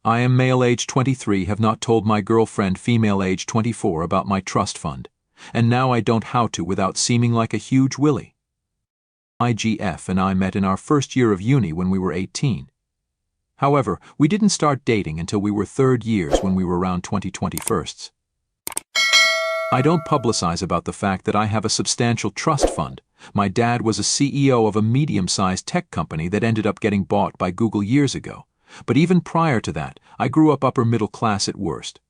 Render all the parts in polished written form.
I am male age 23, have not told my girlfriend female age 24 about my trust fund, and now I don't how to without seeming like a huge willy. My GF and I met in our first year of uni when we were 18. However, we didn't start dating until we were third years when we were around 2021sts. I don't publicize about the fact that I have a substantial trust fund. My dad was a CEO of a medium-sized tech company that ended up getting bought by Google years ago. But even prior to that, I grew up upper middle class at worst.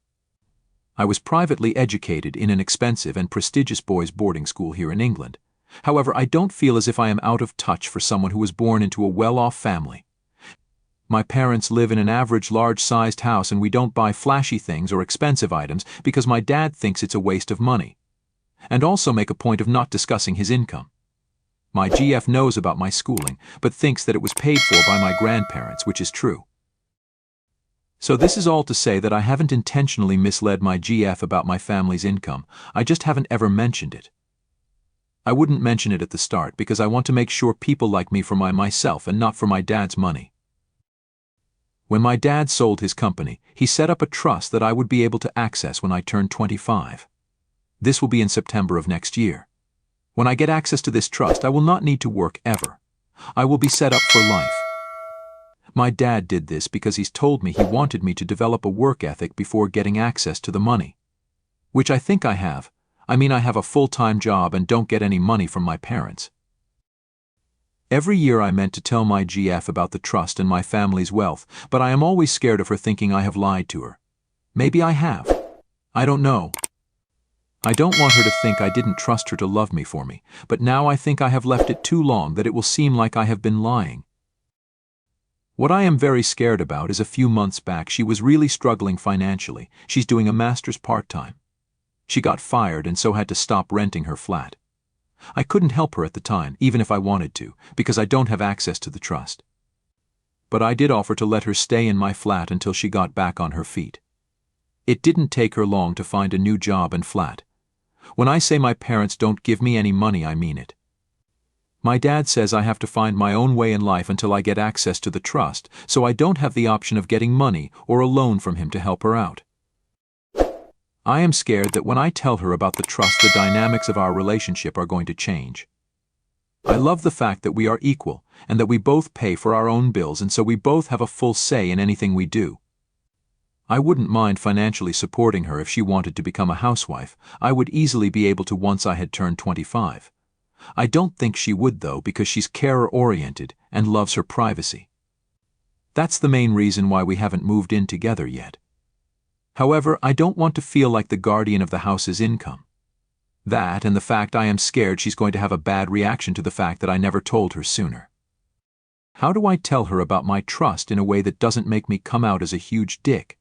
I was privately educated in an expensive and prestigious boys' boarding school here in England. However, I don't feel as if I am out of touch for someone who was born into a well-off family. My parents live in an average large-sized house, and we don't buy flashy things or expensive items because my dad thinks it's a waste of money. And also make a point of not discussing his income. My GF knows about my schooling, but thinks that it was paid for by my grandparents, which is true. So this is all to say that I haven't intentionally misled my GF about my family's income. I just haven't ever mentioned it. I wouldn't mention it at the start because I want to make sure people like me for myself and not for my dad's money. When my dad sold his company, he set up a trust that I would be able to access when I turned 25. This will be in September of next year. When I get access to this trust, I will not need to work ever. I will be set up for life. My dad did this because he's told me he wanted me to develop a work ethic before getting access to the money. Which I think I have. I mean, I have a full-time job and don't get any money from my parents. Every year I meant to tell my GF about the trust and my family's wealth, but I am always scared of her thinking I have lied to her. Maybe I have. I don't know. I don't want her to think I didn't trust her to love me for me, but now I think I have left it too long that it will seem like I have been lying. What I am very scared about is a few months back she was really struggling financially. She's doing a master's part-time. She got fired and so had to stop renting her flat. I couldn't help her at the time, even if I wanted to, because I don't have access to the trust. But I did offer to let her stay in my flat until she got back on her feet. It didn't take her long to find a new job and flat. When I say my parents don't give me any money, I mean it. My dad says I have to find my own way in life until I get access to the trust, so I don't have the option of getting money or a loan from him to help her out. I am scared that when I tell her about the trust, the dynamics of our relationship are going to change. I love the fact that we are equal and that we both pay for our own bills, and so we both have a full say in anything we do. I wouldn't mind financially supporting her if she wanted to become a housewife. I would easily be able to once I had turned 25. I don't think she would though, because she's carer-oriented and loves her privacy. That's the main reason why we haven't moved in together yet. However, I don't want to feel like the guardian of the house's income. That and the fact I am scared she's going to have a bad reaction to the fact that I never told her sooner. How do I tell her about my trust in a way that doesn't make me come out as a huge dick?